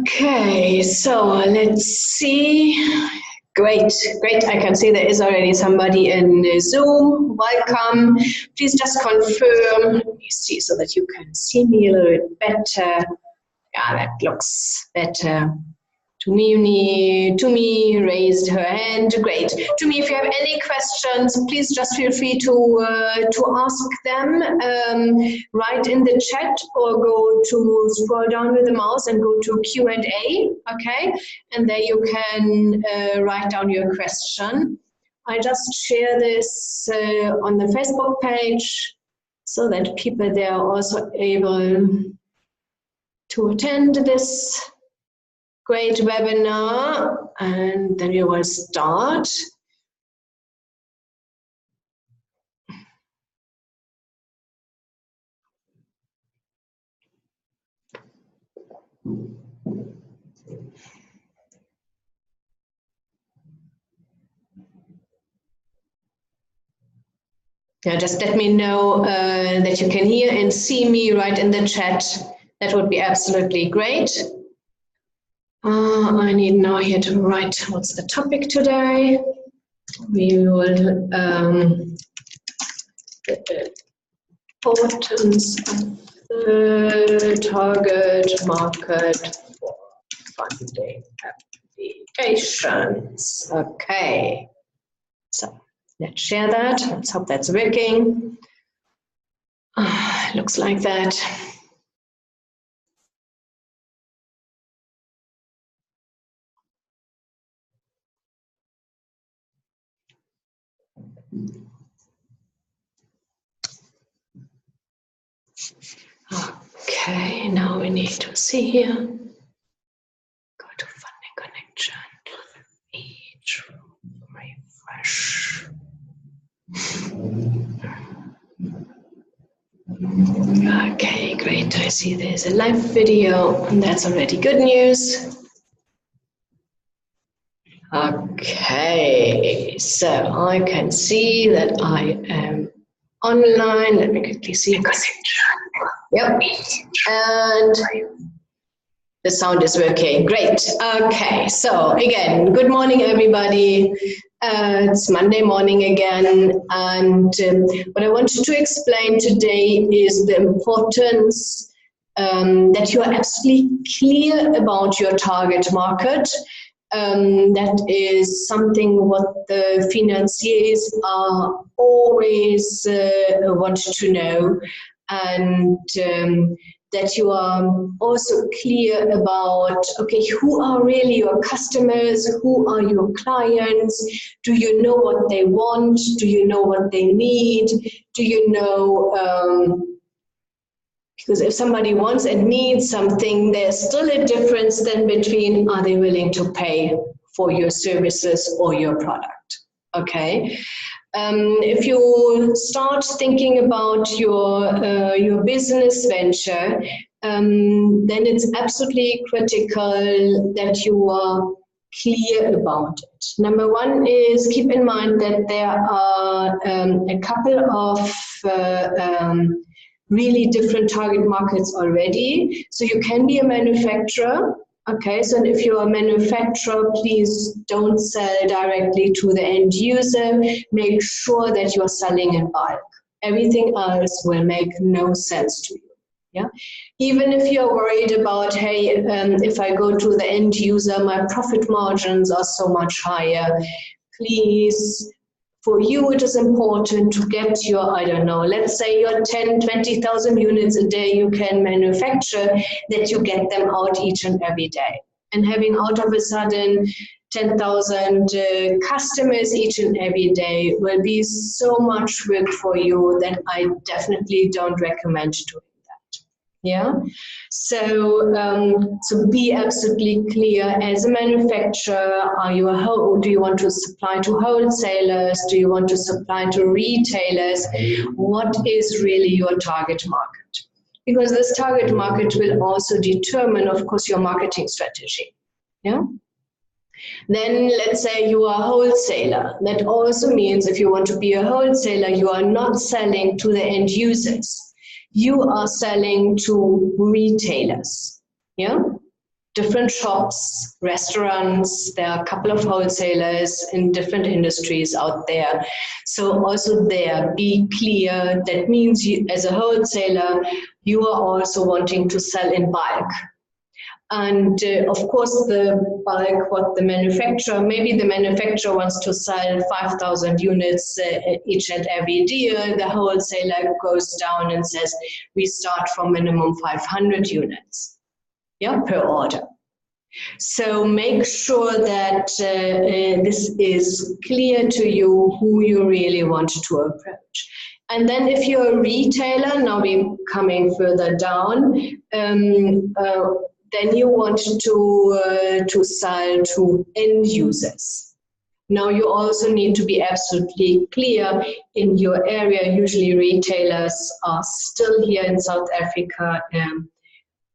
Okay, so let's see. Great, great. I can see there is already somebody in Zoom. Welcome. Please just confirm. Let me see so that you can see me a little bit better. Yeah, that looks better. Tumi raised her hand. Great. Tumi, if you have any questions, please just feel free to ask them right in the chat, or scroll down with the mouse and go to Q&A, okay? And there you can write down your question. I just share this on the Facebook page so that people there are also able to attend this great webinar, and then we will start. Yeah, just let me know that you can hear and see me right in the chat. That would be absolutely great. I need now here to write what's the topic today. We will the importance of the target market for funding applications. Okay, so let's share that. Let's hope that's working. Looks like that. Okay, now we need to see here. Go to funding connection. Each refresh. Okay, great. I see there's a live video, and that's already good news. Okay, so I can see that I am online. Let me quickly see. Yep, and the sound is working. Great. Okay, so again, good morning, everybody. It's Monday morning again, and what I wanted to explain today is the importance that you are absolutely clear about your target market. That is something what the financiers are always wanted to know, and that you are also clear about, okay, who are really your customers, who are your clients, do you know what they want, do you know what they need, do you know, because if somebody wants and needs something, there's still a difference then between are they willing to pay for your services or your product, okay? If you start thinking about your business venture, then it's absolutely critical that you are clear about it. Number one is keep in mind that there are a couple of really different target markets already. So you can be a manufacturer. Okay, so if you're a manufacturer, please don't sell directly to the end user. Make sure that you're selling in bulk. Everything else will make no sense to you. Yeah, even if you're worried about, hey, if I go to the end user, my profit margins are so much higher. Please, for you, it is important to get your, I don't know, let's say your 10, 20,000 units a day you can manufacture, that you get them out each and every day. And having out of a sudden 10,000 customers each and every day will be so much work for you that I definitely don't recommend doing. Yeah, so be absolutely clear as a manufacturer. Do you want to supply to wholesalers? Do you want to supply to retailers? What is really your target market? Because this target market will also determine, of course, your marketing strategy. Yeah. Then let's say you are a wholesaler. That also means if you want to be a wholesaler, you are not selling to the end users. You are selling to retailers, yeah? different shops, restaurants. There are a couple of wholesalers in different industries out there. So also there, be clear. That means you, as a wholesaler, you are also wanting to sell in bulk. And of course, the bulk, what the manufacturer, maybe the manufacturer wants to sell 5,000 units each and every year. The wholesaler goes down and says, we start from minimum 500 units, yeah, per order. So make sure that this is clear to you who you really want to approach. And then if you're a retailer, now we're coming further down, then you want to sell to end users. Now you also need to be absolutely clear in your area. Usually retailers are still here in South Africa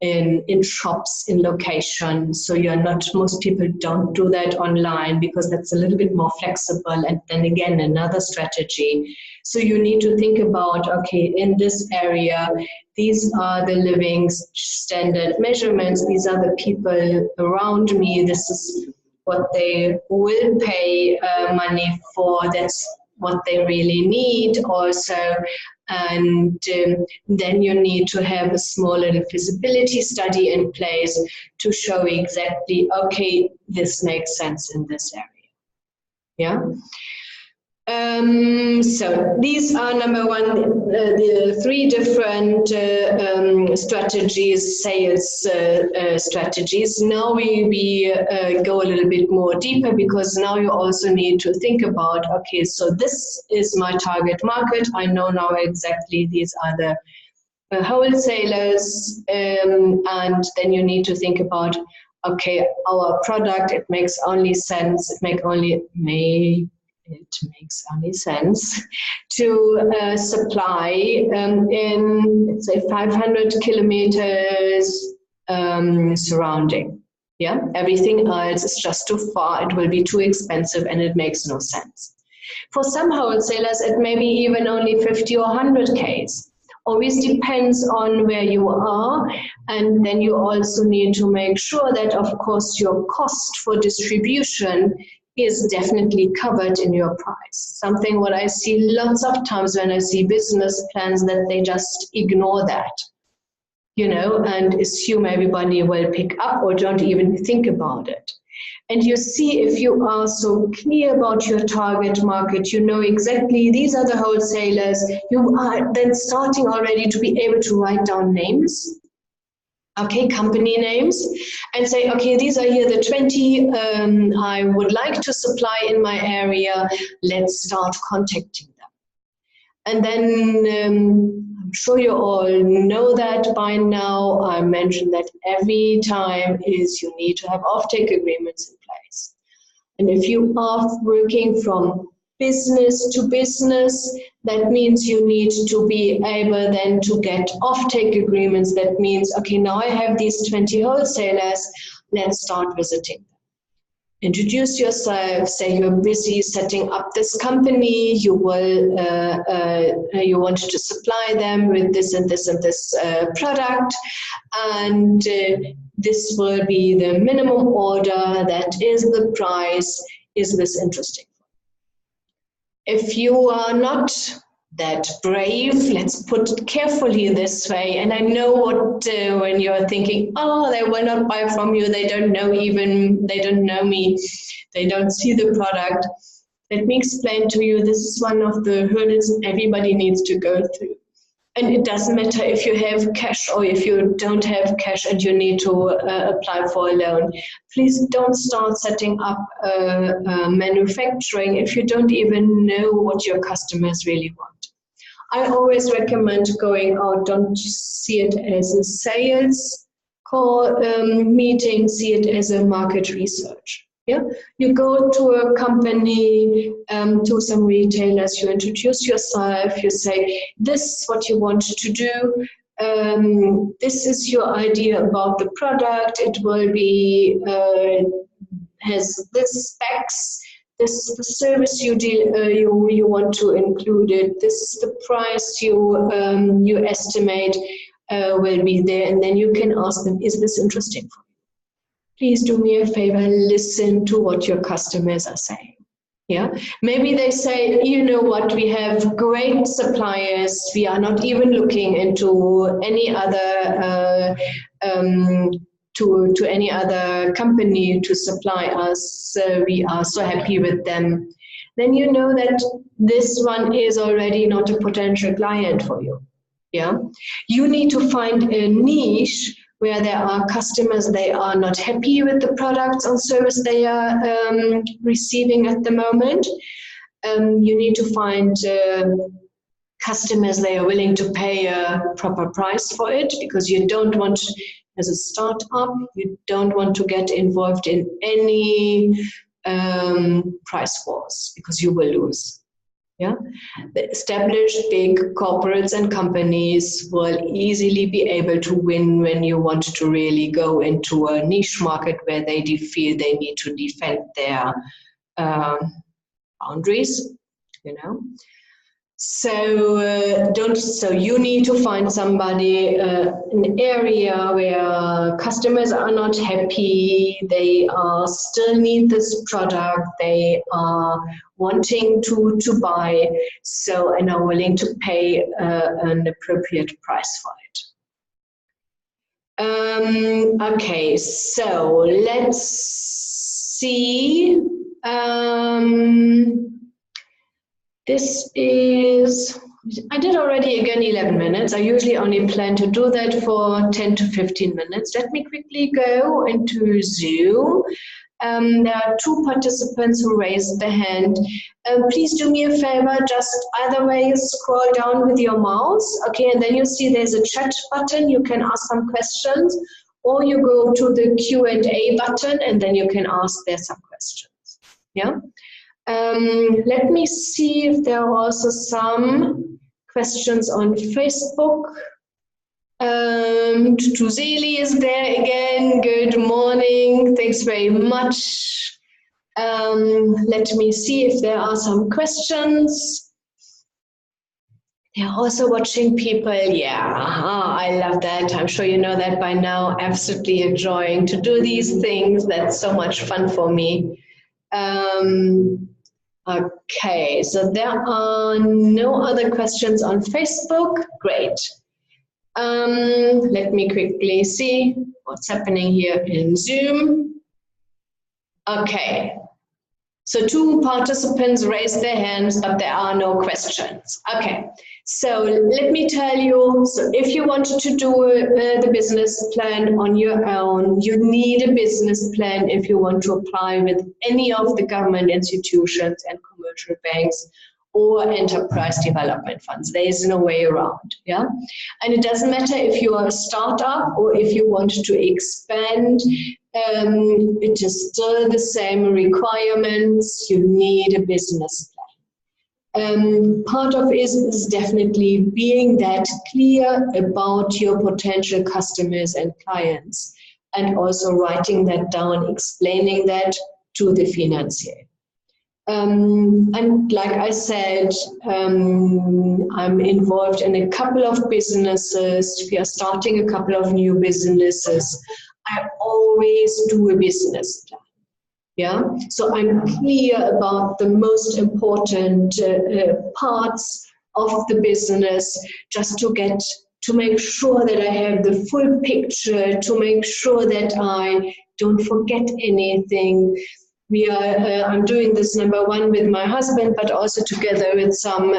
in shops, in location. So you're not, most people don't do that online because that's a little bit more flexible. And then again, another strategy. So you need to think about, okay, in this area, these are the living standard measurements. These are the people around me. This is what they will pay money for. That's what they really need also. And then you need to have a small little feasibility study in place to show exactly, okay, this makes sense in this area. Yeah. So these are number one, the three different strategies, sales strategies. Now we go a little bit more deeper, because now you also need to think about, okay, so this is my target market. I know now exactly these are the wholesalers, and then you need to think about, okay, our product, it makes only sense, it makes only sense to supply in, let's say, 500 kilometers surrounding. Yeah, everything else is just too far, it will be too expensive, and it makes no sense. For some wholesalers, it may be even only 50 or 100 Ks. Always depends on where you are, and then you also need to make sure that, of course, your cost for distribution is definitely covered in your price. Something what I see lots of times when I see business plans, that they just ignore that, you know, and assume everybody will pick up or don't even think about it. And you see, if you are so clear about your target market, you know exactly these are the wholesalers, you are then starting already to be able to write down names. Okay, company names, and say, okay, these are here the 20 I would like to supply in my area. Let's start contacting them. And then I'm sure you all know that by now. I mentioned that every time is you need to have offtake agreements in place. And if you are working from business to business, that means you need to be able then to get offtake agreements. That means, okay, now I have these 20 wholesalers, let's start visiting them. Introduce yourself, say you're busy setting up this company, you will, you want to supply them with this and this and this product, and this will be the minimum order, that is the price, is this interesting? If you are not that brave, let's put it carefully this way, and I know what when you're thinking, oh, they will not buy from you, they don't know me, they don't see the product. Let me explain to you, this is one of the hurdles everybody needs to go through. And it doesn't matter if you have cash or if you don't have cash and you need to apply for a loan. Please don't start setting up manufacturing if you don't even know what your customers really want. I always recommend going out, don't see it as a sales call meeting, see it as a market research. Yeah, you go to a company, to some retailers, you introduce yourself, you say, this is what you want to do, this is your idea about the product, it will be, has this specs, this is the service you want to include it, this is the price you estimate will be there, and then you can ask them, is this interesting for you? please do me a favor, listen to what your customers are saying. Yeah, maybe they say, you know what, we have great suppliers. We are not even looking into any other to any other company to supply us. We are so happy with them. Then you know that this one is already not a potential client for you. Yeah, you need to find a niche where there are customers, they are not happy with the products or service they are receiving at the moment. You need to find customers, they are willing to pay a proper price for it, because you don't want, as a startup, you don't want to get involved in any price wars, because you will lose. Yeah, the established big corporates and companies will easily be able to win when you want to really go into a niche market where they feel they need to defend their boundaries, you know. So you need to find somebody, an area where customers are not happy, they still need this product, they are wanting to buy, and are willing to pay an appropriate price for it. Okay, so let's see. This is, I did already again 11 minutes. I usually only plan to do that for 10 to 15 minutes. Let me quickly go into Zoom. There are 2 participants who raised their hand. Please do me a favor, just either way scroll down with your mouse, okay, and then you see there's a chat button, you can ask some questions, or you go to the Q&A button and then you can ask there some questions, yeah? Let me see if there are also some questions on Facebook. Tuzeli is there again. Good morning. Thanks very much. Let me see if there are some questions. They're also watching people. Yeah, I love that. I'm sure you know that by now. Absolutely enjoying to do these things. That's so much fun for me. Okay, so there are no other questions on Facebook. Great. Let me quickly see what's happening here in Zoom. Okay, so 2 participants raised their hands, but there are no questions. Okay, so let me tell you, so if you wanted to do the business plan on your own, you need a business plan if you want to apply with any of the government institutions and commercial banks or enterprise development funds. There is no way around, yeah? And it doesn't matter if you are a startup or if you want to expand, it is still the same requirements. You need a business plan. Part of it is definitely being that clear about your potential customers and clients, and also writing that down, explaining that to the financier. And like I said, I'm involved in a couple of businesses. We are starting a couple of new businesses. I always do a business plan. Yeah, so I'm clear about the most important parts of the business, just to make sure that I have the full picture, to make sure that I don't forget anything. I'm doing this number 1 with my husband, but also together with some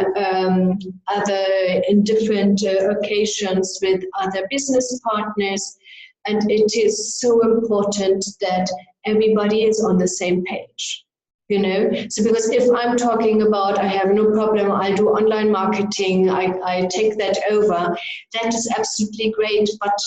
other, in different occasions with other business partners. And it is so important that everybody is on the same page, you know. So because if I'm talking about, I have no problem, I'll do online marketing, I take that over, that is absolutely great, but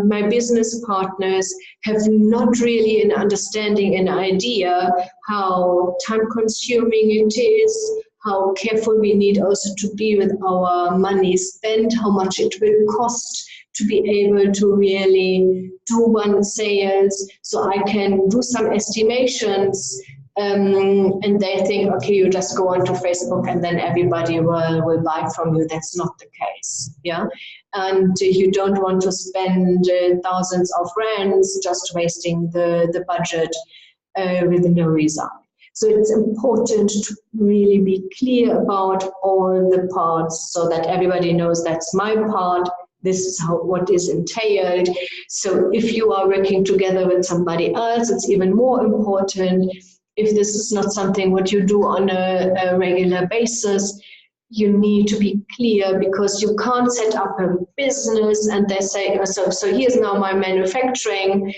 my business partners have not really an understanding, an idea how time-consuming it is, how careful we need also to be with our money spent, how much it will cost to be able to really do one sales. So I can do some estimations, and they think, okay, you just go onto Facebook and then everybody will buy from you. That's not the case. days, yeah? And you don't want to spend thousands of rands just wasting the budget with no result. So it's important to really be clear about all the parts so that everybody knows that's my part, this is what is entailed. So if you are working together with somebody else, it's even more important. If this is not something what you do on a regular basis, you need to be clear, because you can't set up a business and they say, so here's now my manufacturing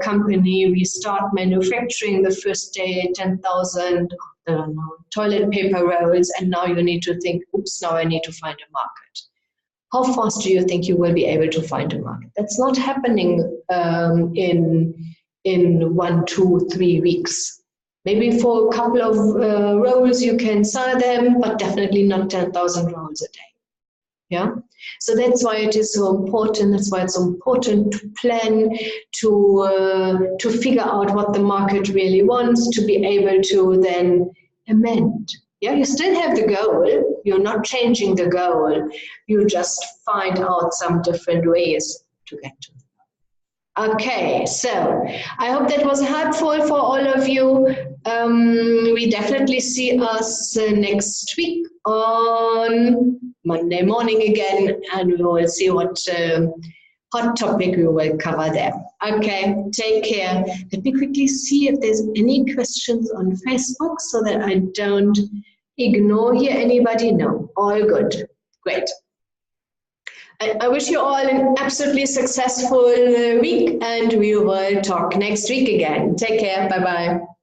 company. We start manufacturing the first day 10,000 toilet paper rolls, and now you need to think, oops, now I need to find a market. How fast do you think you will be able to find a market? That's not happening in 1, 2, 3 weeks. Maybe for a couple of rolls you can sell them, but definitely not 10,000 rolls a day. Yeah, so that's why it is so important. That's why it's so important to plan, to figure out what the market really wants, to be able to then amend. Yeah, you still have the goal. You're not changing the goal. You just find out some different ways to get to it. Okay, so I hope that was helpful for all of you. We definitely see us next week on Monday morning again, and we will see what hot topic we will cover there. Okay, take care. Let me quickly see if there's any questions on Facebook so that I don't ignore here anybody. No, all good. Great. I wish you all an absolutely successful week, and we will talk next week again. Take care. Bye-bye.